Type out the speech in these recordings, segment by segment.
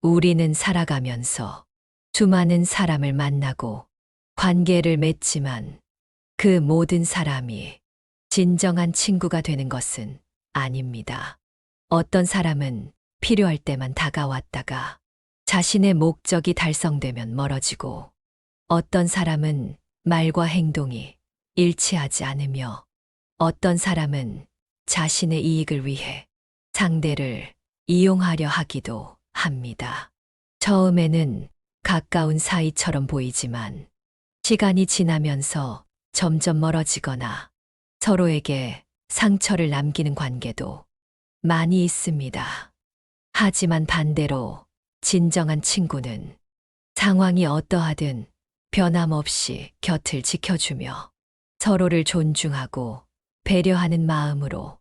우리는 살아가면서 수많은 사람을 만나고 관계를 맺지만 그 모든 사람이 진정한 친구가 되는 것은 아닙니다. 어떤 사람은 필요할 때만 다가왔다가 자신의 목적이 달성되면 멀어지고, 어떤 사람은 말과 행동이 일치하지 않으며, 어떤 사람은 자신의 이익을 위해 상대를 이용하려 하기도 합니다. 처음에는 가까운 사이처럼 보이지만 시간이 지나면서 점점 멀어지거나 서로에게 상처를 남기는 관계도 많이 있습니다. 하지만 반대로 진정한 친구는 상황이 어떠하든 변함없이 곁을 지켜주며 서로를 존중하고 배려하는 마음으로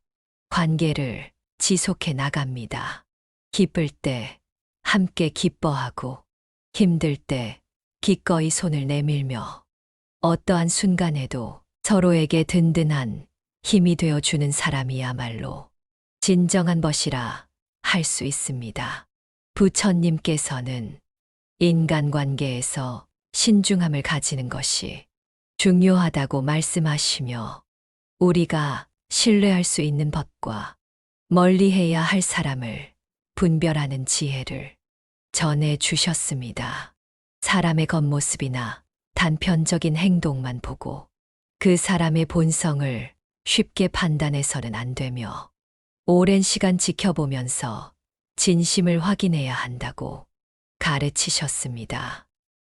관계를 지속해 나갑니다. 기쁠 때 함께 기뻐하고, 힘들 때 기꺼이 손을 내밀며, 어떠한 순간에도 서로에게 든든한 힘이 되어주는 사람이야말로 진정한 것이라 할 수 있습니다. 부처님께서는 인간관계에서 신중함을 가지는 것이 중요하다고 말씀하시며, 우리가 신뢰할 수 있는 법과 멀리해야 할 사람을 분별하는 지혜를 전해 주셨습니다. 사람의 겉모습이나 단편적인 행동만 보고 그 사람의 본성을 쉽게 판단해서는 안 되며, 오랜 시간 지켜보면서 진심을 확인해야 한다고 가르치셨습니다.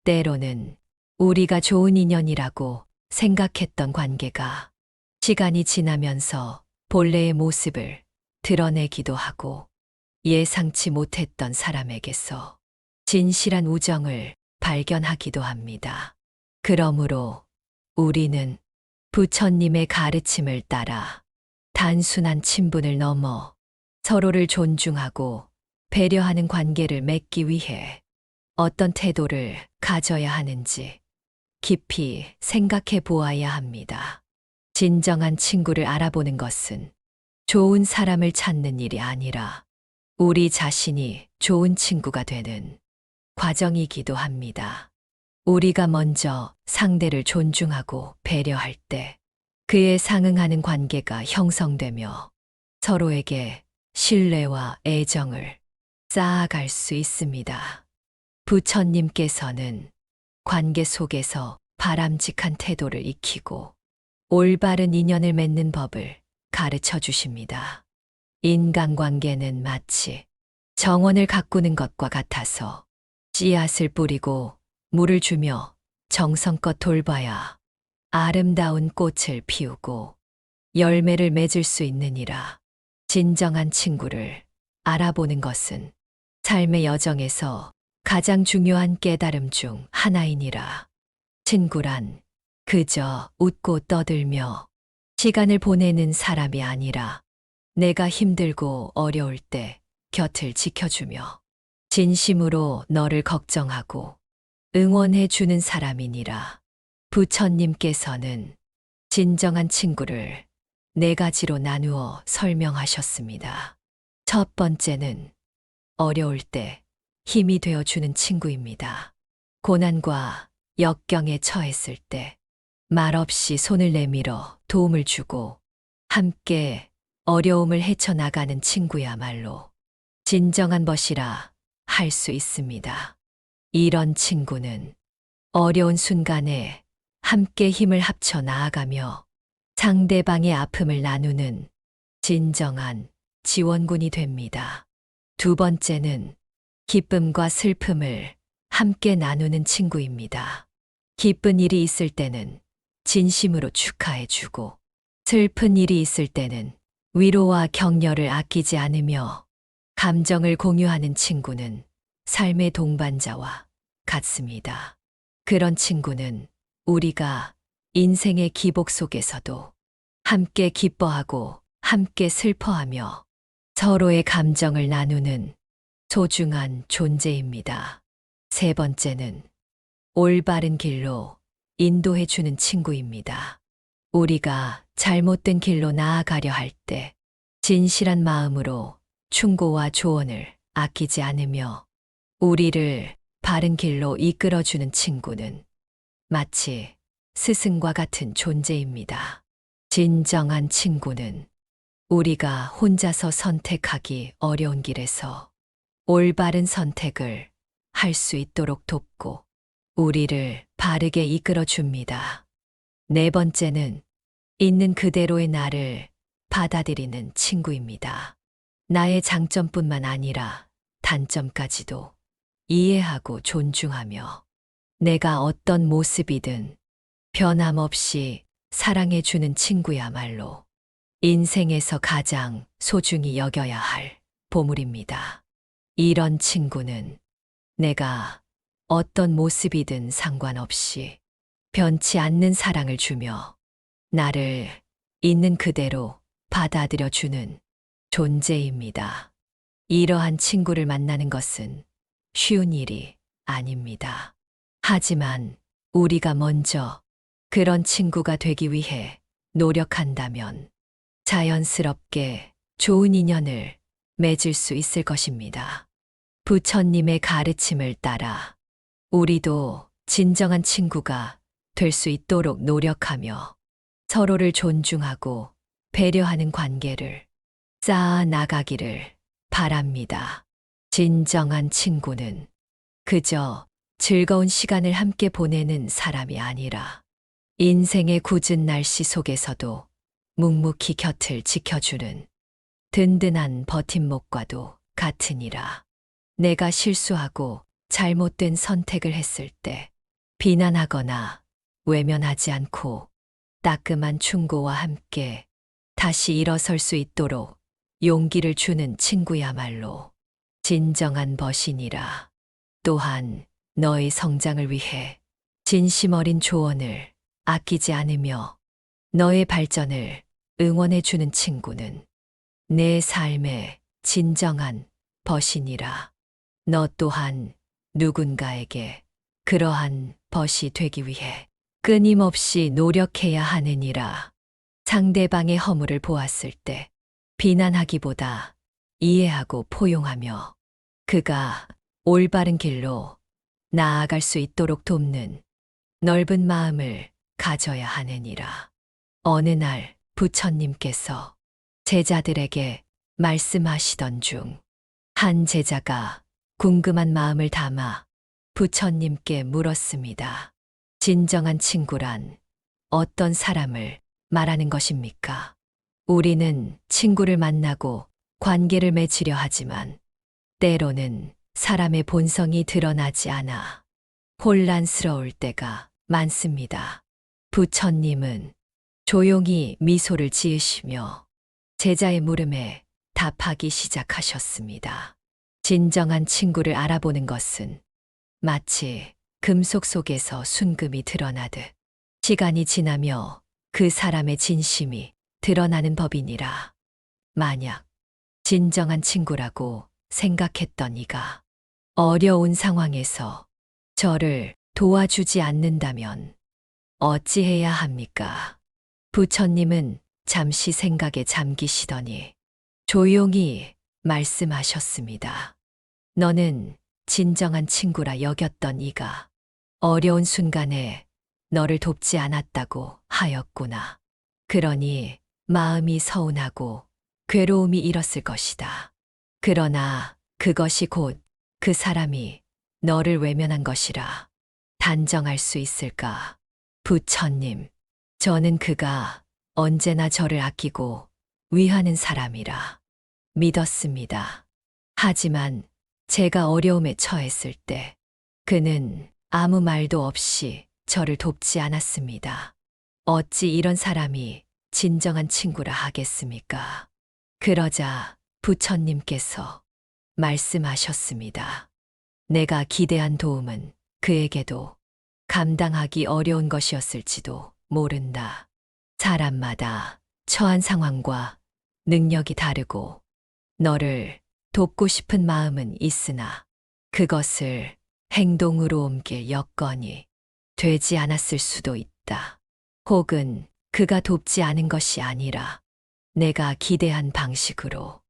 때로는 우리가 좋은 인연이라고 생각했던 관계가 시간이 지나면서 본래의 모습을 드러내기도 하고, 예상치 못했던 사람에게서 진실한 우정을 발견하기도 합니다. 그러므로 우리는 부처님의 가르침을 따라 단순한 친분을 넘어 서로를 존중하고 배려하는 관계를 맺기 위해 어떤 태도를 가져야 하는지 깊이 생각해 보아야 합니다. 진정한 친구를 알아보는 것은 좋은 사람을 찾는 일이 아니라 우리 자신이 좋은 친구가 되는 과정이기도 합니다. 우리가 먼저 상대를 존중하고 배려할 때 그에 상응하는 관계가 형성되며 서로에게 신뢰와 애정을 쌓아갈 수 있습니다. 부처님께서는 관계 속에서 바람직한 태도를 익히고 올바른 인연을 맺는 법을 가르쳐 주십니다. 인간관계는 마치 정원을 가꾸는 것과 같아서 씨앗을 뿌리고 물을 주며 정성껏 돌봐야 아름다운 꽃을 피우고 열매를 맺을 수 있느니라. 진정한 친구를 알아보는 것은 삶의 여정에서 가장 중요한 깨달음 중 하나이니라. 친구란 그저 웃고 떠들며 시간을 보내는 사람이 아니라 내가 힘들고 어려울 때 곁을 지켜주며 진심으로 너를 걱정하고 응원해 주는 사람이니라. 부처님께서는 진정한 친구를 4가지로 나누어 설명하셨습니다. 첫 번째는 어려울 때 힘이 되어주는 친구입니다. 고난과 역경에 처했을 때 말없이 손을 내밀어 도움을 주고 함께 어려움을 헤쳐나가는 친구야말로 진정한 것이라 할 수 있습니다. 이런 친구는 어려운 순간에 함께 힘을 합쳐 나아가며 상대방의 아픔을 나누는 진정한 지원군이 됩니다. 두 번째는 기쁨과 슬픔을 함께 나누는 친구입니다. 기쁜 일이 있을 때는 진심으로 축하해주고, 슬픈 일이 있을 때는 위로와 격려를 아끼지 않으며 감정을 공유하는 친구는 삶의 동반자와 같습니다. 그런 친구는 우리가 인생의 기복 속에서도 함께 기뻐하고 함께 슬퍼하며 서로의 감정을 나누는 소중한 존재입니다. 세 번째는 올바른 길로 인도해 주는 친구입니다. 우리가 잘못된 길로 나아가려 할 때 진실한 마음으로 충고와 조언을 아끼지 않으며 우리를 바른 길로 이끌어주는 친구는 마치 스승과 같은 존재입니다. 진정한 친구는 우리가 혼자서 선택하기 어려운 길에서 올바른 선택을 할 수 있도록 돕고 우리를 바르게 이끌어 줍니다. 네 번째는 있는 그대로의 나를 받아들이는 친구입니다. 나의 장점뿐만 아니라 단점까지도 이해하고 존중하며 내가 어떤 모습이든 변함없이 사랑해주는 친구야말로 인생에서 가장 소중히 여겨야 할 보물입니다. 이런 친구는 내가 어떤 모습이든 상관없이 변치 않는 사랑을 주며 나를 있는 그대로 받아들여주는 존재입니다. 이러한 친구를 만나는 것은 쉬운 일이 아닙니다. 하지만 우리가 먼저 그런 친구가 되기 위해 노력한다면 자연스럽게 좋은 인연을 맺을 수 있을 것입니다. 부처님의 가르침을 따라 우리도 진정한 친구가 될 수 있도록 노력하며 서로를 존중하고 배려하는 관계를 쌓아 나가기를 바랍니다. 진정한 친구는 그저 즐거운 시간을 함께 보내는 사람이 아니라 인생의 굳은 날씨 속에서도 묵묵히 곁을 지켜주는 든든한 버팀목과도 같으니라. 내가 실수하고 잘못된 선택을 했을 때 비난하거나 외면하지 않고 따끔한 충고와 함께 다시 일어설 수 있도록 용기를 주는 친구야말로 진정한 벗이니라. 또한 너의 성장을 위해 진심 어린 조언을 아끼지 않으며 너의 발전을 응원해주는 친구는 내 삶의 진정한 벗이니라. 너 또한 누군가에게 그러한 벗이 되기 위해 끊임없이 노력해야 하느니라. 상대방의 허물을 보았을 때 비난하기보다 이해하고 포용하며 그가 올바른 길로 나아갈 수 있도록 돕는 넓은 마음을 가져야 하느니라. 어느 날 부처님께서 제자들에게 말씀하시던 중 한 제자가 궁금한 마음을 담아 부처님께 물었습니다. 진정한 친구란 어떤 사람을 말하는 것입니까? 우리는 친구를 만나고 관계를 맺으려 하지만 때로는 사람의 본성이 드러나지 않아 혼란스러울 때가 많습니다. 부처님은 조용히 미소를 지으시며 제자의 물음에 답하기 시작하셨습니다. 진정한 친구를 알아보는 것은 마치 금속 속에서 순금이 드러나듯 시간이 지나며 그 사람의 진심이 드러나는 법이니라. 만약 진정한 친구라고 생각했던 이가 어려운 상황에서 저를 도와주지 않는다면 어찌해야 합니까? 부처님은 잠시 생각에 잠기시더니 조용히 말씀하셨습니다. 너는 진정한 친구라 여겼던 이가 어려운 순간에 너를 돕지 않았다고 하였구나. 그러니 마음이 서운하고 괴로움이 일었을 것이다. 그러나 그것이 곧 그 사람이 너를 외면한 것이라 단정할 수 있을까? 부처님, 저는 그가 언제나 저를 아끼고 위하는 사람이라 믿었습니다. 하지만 제가 어려움에 처했을 때 그는 아무 말도 없이 저를 돕지 않았습니다. 어찌 이런 사람이 진정한 친구라 하겠습니까? 그러자 부처님께서 말씀하셨습니다. 내가 기대한 도움은 그에게도 감당하기 어려운 것이었을지도 모른다. 사람마다 처한 상황과 능력이 다르고 너를 돕고 싶은 마음은 있으나 그것을 행동으로 옮길 여건이 되지 않았을 수도 있다. 혹은 그가 돕지 않은 것이 아니라 내가 기대한 방식으로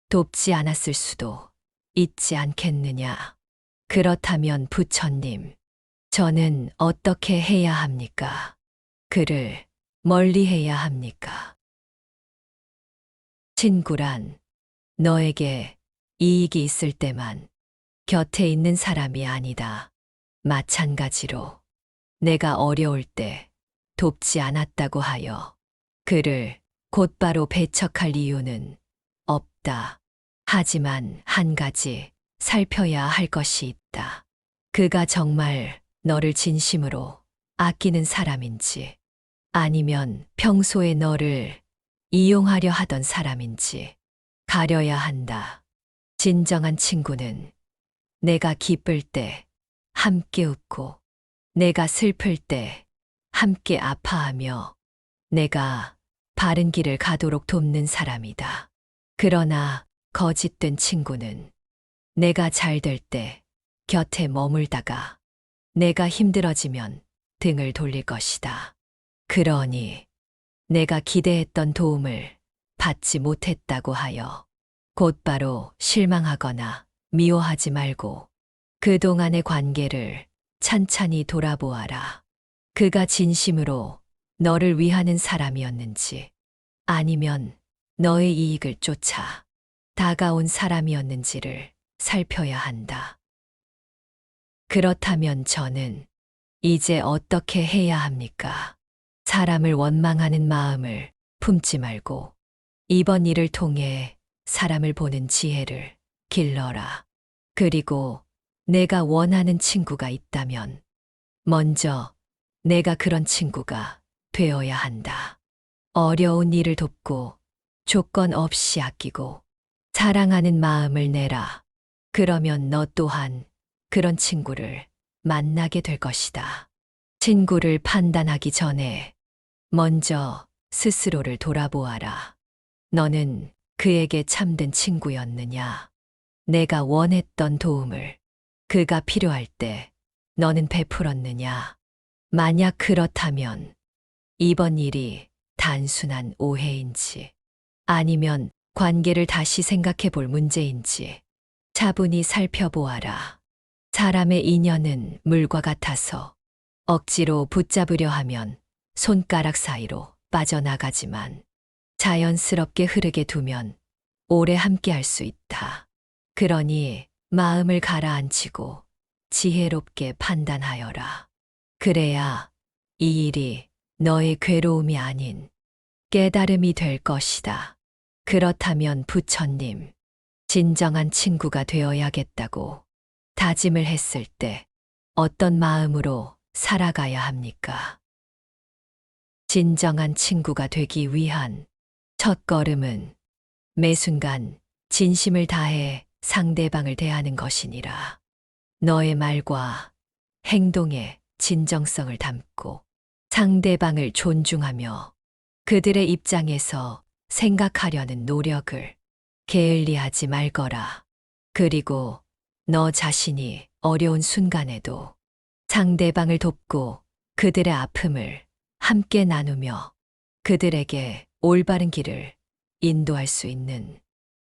돕지 않았을 수도 있지 않겠느냐. 그렇다면 부처님, 저는 어떻게 해야 합니까? 그를 멀리 해야 합니까? 친구란 너에게 이익이 있을 때만 곁에 있는 사람이 아니다. 마찬가지로 내가 어려울 때 돕지 않았다고 하여 그를 곧바로 배척할 이유는 없다. 하지만 한 가지 살펴야 할 것이 있다. 그가 정말 너를 진심으로 아끼는 사람인지 아니면 평소에 너를 이용하려 하던 사람인지 가려야 한다. 진정한 친구는 내가 기쁠 때 함께 웃고 내가 슬플 때 함께 아파하며 내가 바른 길을 가도록 돕는 사람이다. 그러나 거짓된 친구는 내가 잘 될 때 곁에 머물다가 내가 힘들어지면 등을 돌릴 것이다. 그러니 내가 기대했던 도움을 받지 못했다고 하여 곧바로 실망하거나 미워하지 말고 그동안의 관계를 찬찬히 돌아보아라. 그가 진심으로 너를 위하는 사람이었는지 아니면 너의 이익을 쫓아 다가온 사람이었는지를 살펴야 한다. 그렇다면 저는 이제 어떻게 해야 합니까? 사람을 원망하는 마음을 품지 말고 이번 일을 통해 사람을 보는 지혜를 길러라. 그리고 내가 원하는 친구가 있다면 먼저 내가 그런 친구가 되어야 한다. 어려운 일을 돕고 조건 없이 아끼고 사랑하는 마음을 내라. 그러면 너 또한 그런 친구를 만나게 될 것이다. 친구를 판단하기 전에 먼저 스스로를 돌아보아라. 너는 그에게 참된 친구였느냐? 내가 원했던 도움을 그가 필요할 때 너는 베풀었느냐? 만약 그렇다면 이번 일이 단순한 오해인지 아니면 관계를 다시 생각해 볼 문제인지 차분히 살펴보아라. 사람의 인연은 물과 같아서 억지로 붙잡으려 하면 손가락 사이로 빠져나가지만 자연스럽게 흐르게 두면 오래 함께 할 수 있다. 그러니 마음을 가라앉히고 지혜롭게 판단하여라. 그래야 이 일이 너의 괴로움이 아닌 깨달음이 될 것이다. 그렇다면 부처님, 진정한 친구가 되어야겠다고 다짐을 했을 때 어떤 마음으로 살아가야 합니까? 진정한 친구가 되기 위한 첫 걸음은 매 순간 진심을 다해 상대방을 대하는 것이니라. 너의 말과 행동에 진정성을 담고 상대방을 존중하며 그들의 입장에서 생각하려는 노력을 게을리하지 말거라. 그리고 너 자신이 어려운 순간에도 상대방을 돕고 그들의 아픔을 함께 나누며 그들에게 올바른 길을 인도할 수 있는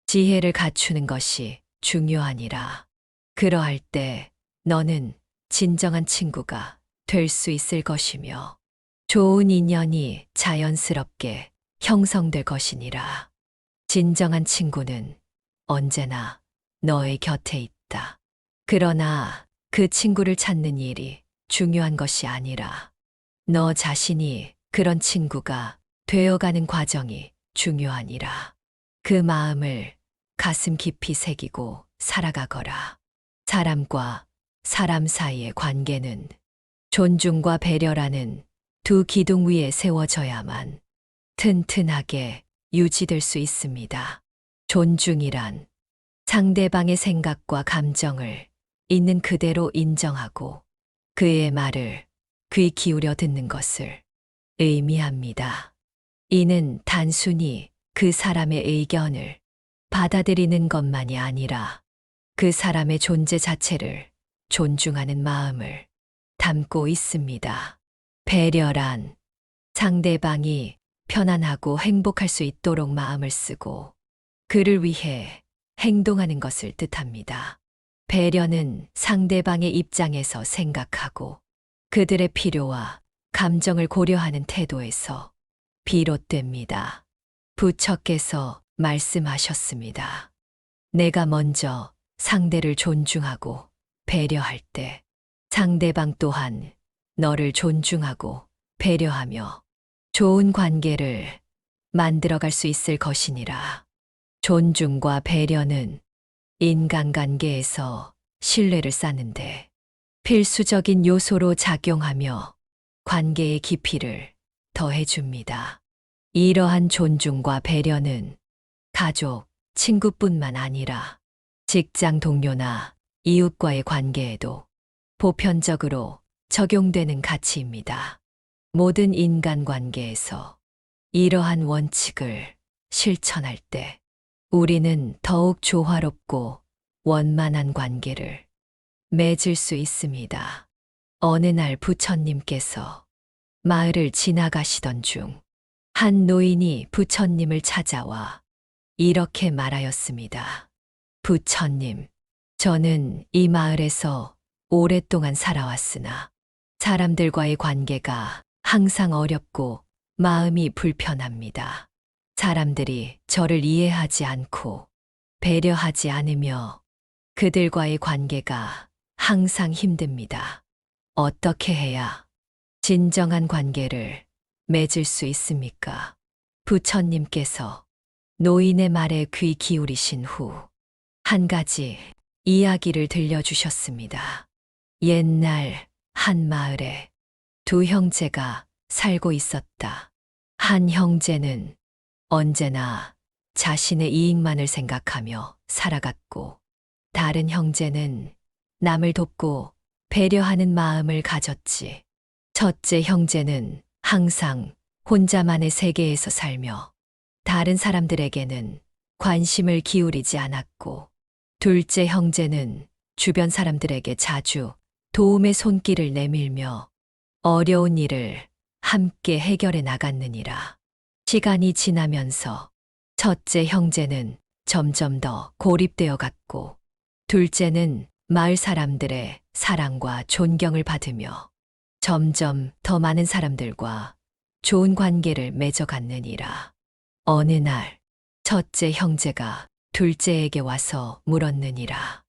지혜를 갖추는 것이 중요하니라. 그러할 때 너는 진정한 친구가 될 수 있을 것이며 좋은 인연이 자연스럽게 형성될 것이니라. 진정한 친구는 언제나 너의 곁에 있다. 그러나 그 친구를 찾는 일이 중요한 것이 아니라 너 자신이 그런 친구가 되어가는 과정이 중요하니라. 그 마음을 가슴 깊이 새기고 살아가거라. 사람과 사람 사이의 관계는 존중과 배려라는 두 기둥 위에 세워져야만 튼튼하게 유지될 수 있습니다. 존중이란 상대방의 생각과 감정을 있는 그대로 인정하고 그의 말을 귀 기울여 듣는 것을 의미합니다. 이는 단순히 그 사람의 의견을 받아들이는 것만이 아니라 그 사람의 존재 자체를 존중하는 마음을 담고 있습니다. 배려란 상대방이 편안하고 행복할 수 있도록 마음을 쓰고 그를 위해 행동하는 것을 뜻합니다. 배려는 상대방의 입장에서 생각하고 그들의 필요와 감정을 고려하는 태도에서 비롯됩니다. 부처께서 말씀하셨습니다. 내가 먼저 상대를 존중하고 배려할 때 상대방 또한 너를 존중하고 배려하며 좋은 관계를 만들어갈 수 있을 것이니라. 존중과 배려는 인간관계에서 신뢰를 쌓는데 필수적인 요소로 작용하며 관계의 깊이를 더해줍니다. 이러한 존중과 배려는 가족, 친구뿐만 아니라 직장 동료나 이웃과의 관계에도 보편적으로 적용되는 가치입니다. 모든 인간관계에서 이러한 원칙을 실천할 때 우리는 더욱 조화롭고 원만한 관계를 맺을 수 있습니다. 어느 날 부처님께서 마을을 지나가시던 중 한 노인이 부처님을 찾아와 이렇게 말하였습니다. 부처님, 저는 이 마을에서 오랫동안 살아왔으나 사람들과의 관계가 항상 어렵고 마음이 불편합니다. 사람들이 저를 이해하지 않고 배려하지 않으며 그들과의 관계가 항상 힘듭니다. 어떻게 해야 진정한 관계를 맺을 수 있습니까? 부처님께서 노인의 말에 귀 기울이신 후 한 가지 이야기를 들려주셨습니다. 옛날 한 마을에 두 형제가 살고 있었다. 한 형제는 언제나 자신의 이익만을 생각하며 살아갔고, 다른 형제는 남을 돕고 배려하는 마음을 가졌지. 첫째 형제는 항상 혼자만의 세계에서 살며 다른 사람들에게는 관심을 기울이지 않았고, 둘째 형제는 주변 사람들에게 자주 도움의 손길을 내밀며 어려운 일을 함께 해결해 나갔느니라. 시간이 지나면서 첫째 형제는 점점 더 고립되어 갔고, 둘째는 마을 사람들의 사랑과 존경을 받으며 점점 더 많은 사람들과 좋은 관계를 맺어갔느니라. 어느 날 첫째 형제가 둘째에게 와서 물었느니라.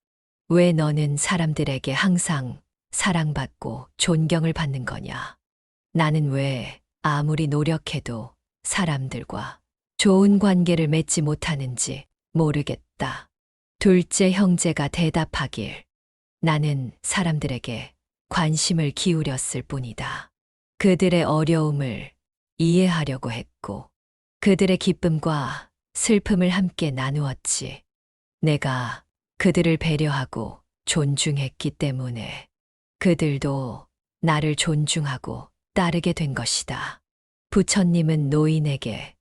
왜 너는 사람들에게 항상 사랑받고 존경을 받는 거냐? 나는 왜 아무리 노력해도 사람들과 좋은 관계를 맺지 못하는지 모르겠다. 둘째 형제가 대답하길, 나는 사람들에게 관심을 기울였을 뿐이다. 그들의 어려움을 이해하려고 했고, 그들의 기쁨과 슬픔을 함께 나누었지. 내가 그들을 배려하고 존중했기 때문에 그들도 나를 존중하고 따르게 된 것이다. 부처님은 노인에게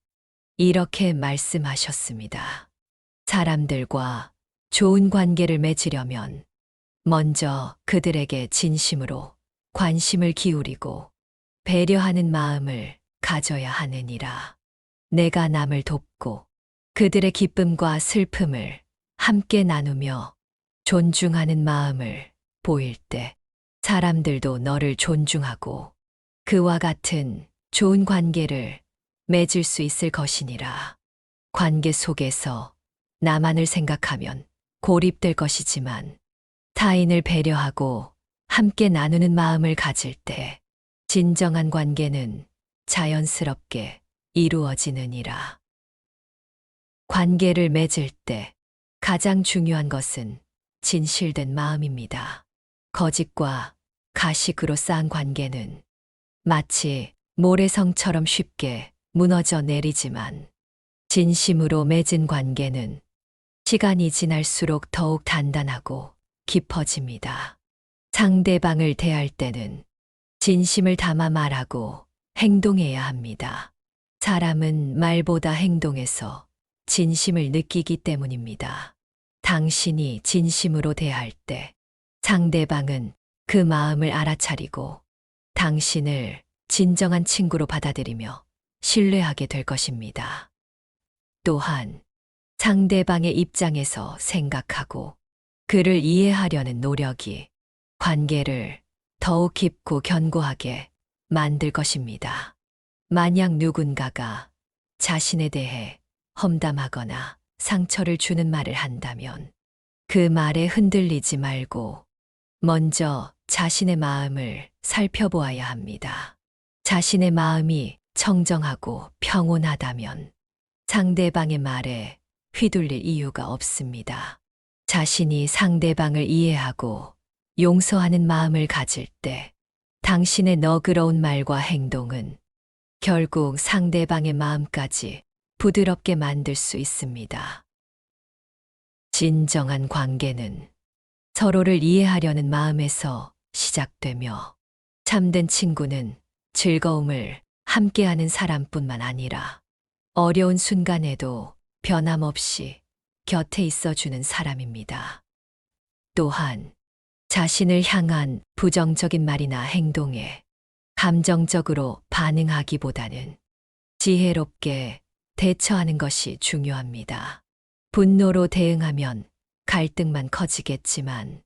이렇게 말씀하셨습니다. 사람들과 좋은 관계를 맺으려면 먼저 그들에게 진심으로 관심을 기울이고 배려하는 마음을 가져야 하느니라. 내가 남을 돕고 그들의 기쁨과 슬픔을 함께 나누며 존중하는 마음을 보일 때 사람들도 너를 존중하고 그와 같은 좋은 관계를 맺을 수 있을 것이니라. 관계 속에서 나만을 생각하면 고립될 것이지만 타인을 배려하고 함께 나누는 마음을 가질 때 진정한 관계는 자연스럽게 이루어지느니라. 관계를 맺을 때 가장 중요한 것은 진실된 마음입니다. 거짓과 가식으로 쌓은 관계는 마치 모래성처럼 쉽게 무너져 내리지만 진심으로 맺은 관계는 시간이 지날수록 더욱 단단하고 깊어집니다. 상대방을 대할 때는 진심을 담아 말하고 행동해야 합니다. 사람은 말보다 행동에서 진심을 느끼기 때문입니다. 당신이 진심으로 대할 때 상대방은 그 마음을 알아차리고 당신을 진정한 친구로 받아들이며 신뢰하게 될 것입니다. 또한 상대방의 입장에서 생각하고 그를 이해하려는 노력이 관계를 더욱 깊고 견고하게 만들 것입니다. 만약 누군가가 자신에 대해 험담하거나 상처를 주는 말을 한다면 그 말에 흔들리지 말고 먼저 자신의 마음을 살펴보아야 합니다. 자신의 마음이 청정하고 평온하다면 상대방의 말에 휘둘릴 이유가 없습니다. 자신이 상대방을 이해하고 용서하는 마음을 가질 때 당신의 너그러운 말과 행동은 결국 상대방의 마음까지 부드럽게 만들 수 있습니다. 진정한 관계는 서로를 이해하려는 마음에서 시작되며 참된 친구는 즐거움을 함께하는 사람뿐만 아니라 어려운 순간에도 변함없이 곁에 있어주는 사람입니다. 또한 자신을 향한 부정적인 말이나 행동에 감정적으로 반응하기보다는 지혜롭게 대처하는 것이 중요합니다. 분노로 대응하면 갈등만 커지겠지만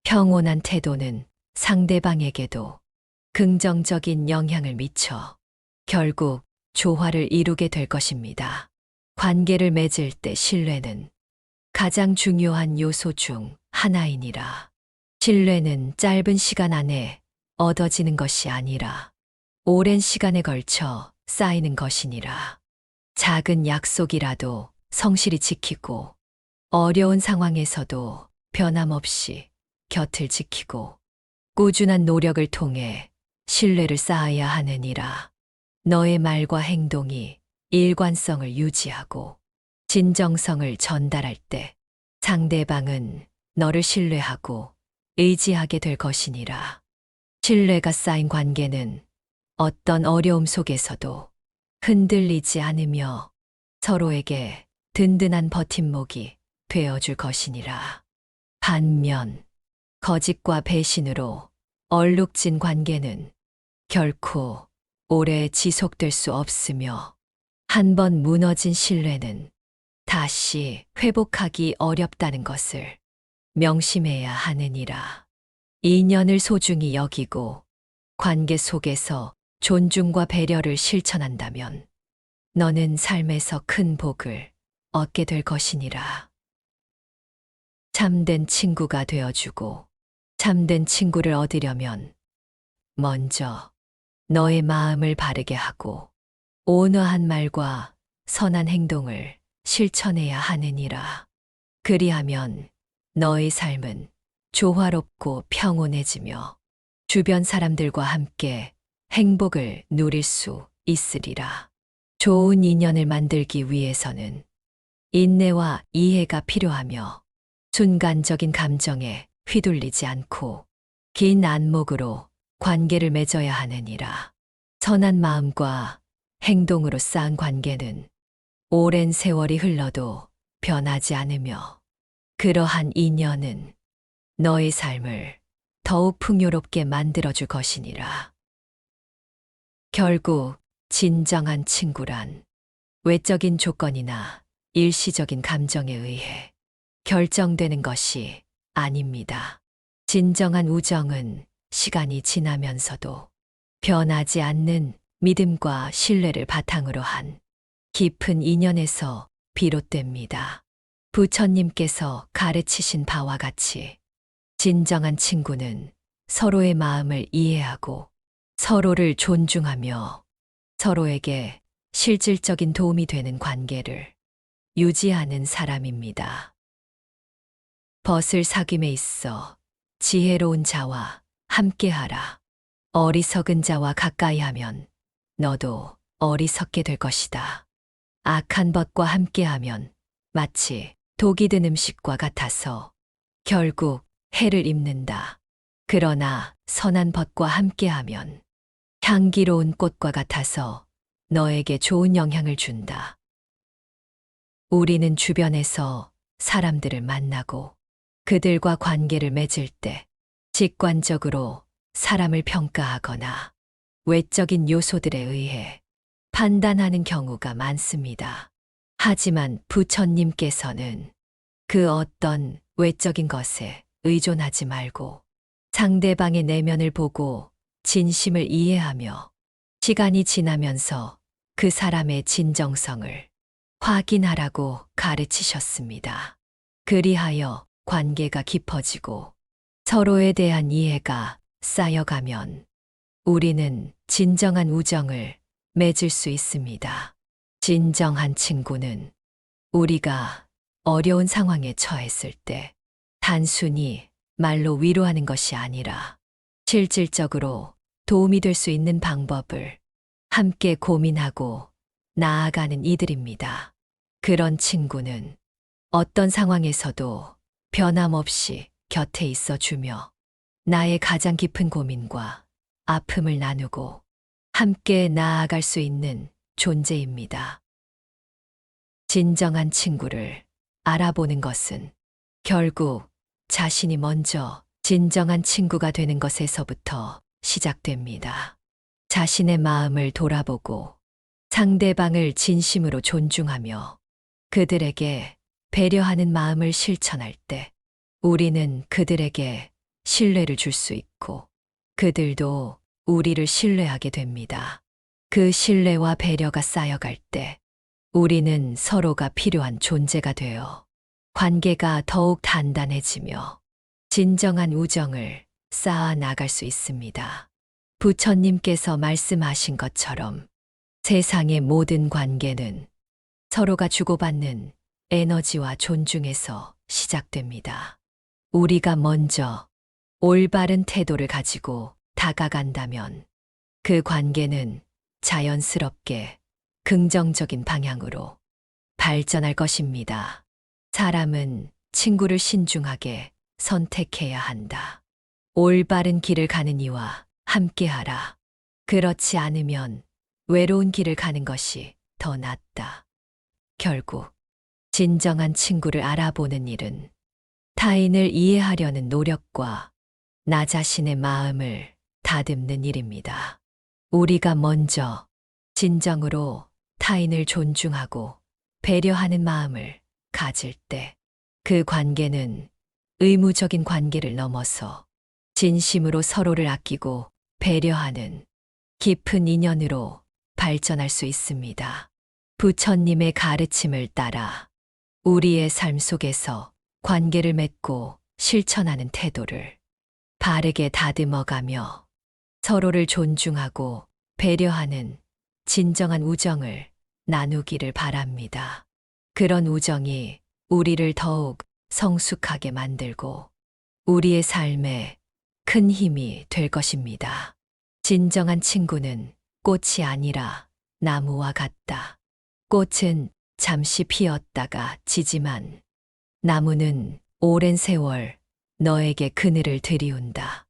평온한 태도는 상대방에게도 긍정적인 영향을 미쳐 결국 조화를 이루게 될 것입니다. 관계를 맺을 때 신뢰는 가장 중요한 요소 중 하나이니라. 신뢰는 짧은 시간 안에 얻어지는 것이 아니라 오랜 시간에 걸쳐 쌓이는 것이니라. 작은 약속이라도 성실히 지키고 어려운 상황에서도 변함없이 곁을 지키고 꾸준한 노력을 통해 신뢰를 쌓아야 하느니라. 너의 말과 행동이 일관성을 유지하고 진정성을 전달할 때 상대방은 너를 신뢰하고 의지하게 될 것이니라. 신뢰가 쌓인 관계는 어떤 어려움 속에서도 흔들리지 않으며 서로에게 든든한 버팀목이 되어줄 것이니라. 반면 거짓과 배신으로 얼룩진 관계는 결코 오래 지속될 수 없으며 한번 무너진 신뢰는 다시 회복하기 어렵다는 것을 명심해야 하느니라. 인연을 소중히 여기고 관계 속에서 존중과 배려를 실천한다면 너는 삶에서 큰 복을 얻게 될 것이니라. 참된 친구가 되어주고 참된 친구를 얻으려면 먼저 너의 마음을 바르게 하고 온화한 말과 선한 행동을 실천해야 하느니라. 그리하면 너의 삶은 조화롭고 평온해지며 주변 사람들과 함께 행복을 누릴 수 있으리라. 좋은 인연을 만들기 위해서는 인내와 이해가 필요하며 순간적인 감정에 휘둘리지 않고 긴 안목으로 관계를 맺어야 하느니라. 선한 마음과 행동으로 쌓은 관계는 오랜 세월이 흘러도 변하지 않으며 그러한 인연은 너의 삶을 더욱 풍요롭게 만들어줄 것이니라. 결국 진정한 친구란 외적인 조건이나 일시적인 감정에 의해 결정되는 것이 아닙니다. 진정한 우정은 시간이 지나면서도 변하지 않는 믿음과 신뢰를 바탕으로 한 깊은 인연에서 비롯됩니다. 부처님께서 가르치신 바와 같이 진정한 친구는 서로의 마음을 이해하고 서로를 존중하며 서로에게 실질적인 도움이 되는 관계를 유지하는 사람입니다. 벗을 사귐에 있어 지혜로운 자와 함께하라. 어리석은 자와 가까이 하면 너도 어리석게 될 것이다. 악한 벗과 함께하면 마치 독이 든 음식과 같아서 결국 해를 입는다. 그러나 선한 벗과 함께하면 향기로운 꽃과 같아서 너에게 좋은 영향을 준다. 우리는 주변에서 사람들을 만나고 그들과 관계를 맺을 때 직관적으로 사람을 평가하거나 외적인 요소들에 의해 판단하는 경우가 많습니다. 하지만 부처님께서는 그 어떤 외적인 것에 의존하지 말고 상대방의 내면을 보고 진심을 이해하며 시간이 지나면서 그 사람의 진정성을 확인하라고 가르치셨습니다. 그리하여 관계가 깊어지고 서로에 대한 이해가 쌓여가면 우리는 진정한 우정을 맺을 수 있습니다. 진정한 친구는 우리가 어려운 상황에 처했을 때 단순히 말로 위로하는 것이 아니라 실질적으로 도움이 될 수 있는 방법을 함께 고민하고 나아가는 이들입니다. 그런 친구는 어떤 상황에서도 변함없이 곁에 있어 주며 나의 가장 깊은 고민과 아픔을 나누고 함께 나아갈 수 있는 존재입니다. 진정한 친구를 알아보는 것은 결국 자신이 먼저 진정한 친구가 되는 것에서부터 시작됩니다. 자신의 마음을 돌아보고 상대방을 진심으로 존중하며 그들에게 배려하는 마음을 실천할 때 우리는 그들에게 신뢰를 줄 수 있고 그들도 우리를 신뢰하게 됩니다. 그 신뢰와 배려가 쌓여갈 때 우리는 서로가 필요한 존재가 되어 관계가 더욱 단단해지며 진정한 우정을 쌓아 나갈 수 있습니다. 부처님께서 말씀하신 것처럼 세상의 모든 관계는 서로가 주고받는 에너지와 존중에서 시작됩니다. 우리가 먼저 올바른 태도를 가지고 다가간다면 그 관계는 자연스럽게 긍정적인 방향으로 발전할 것입니다. 사람은 친구를 신중하게 선택해야 한다. 올바른 길을 가는 이와 함께하라. 그렇지 않으면 외로운 길을 가는 것이 더 낫다. 결국 진정한 친구를 알아보는 일은 타인을 이해하려는 노력과 나 자신의 마음을 다듬는 일입니다. 우리가 먼저 진정으로 타인을 존중하고 배려하는 마음을 가질 때 그 관계는 의무적인 관계를 넘어서 진심으로 서로를 아끼고 배려하는 깊은 인연으로 발전할 수 있습니다. 부처님의 가르침을 따라 우리의 삶 속에서 관계를 맺고 실천하는 태도를 바르게 다듬어가며 서로를 존중하고 배려하는 진정한 우정을 나누기를 바랍니다. 그런 우정이 우리를 더욱 성숙하게 만들고 우리의 삶에 큰 힘이 될 것입니다. 진정한 친구는 꽃이 아니라 나무와 같다. 꽃은 잠시 피었다가 지지만 나무는 오랜 세월 너에게 그늘을 들이운다.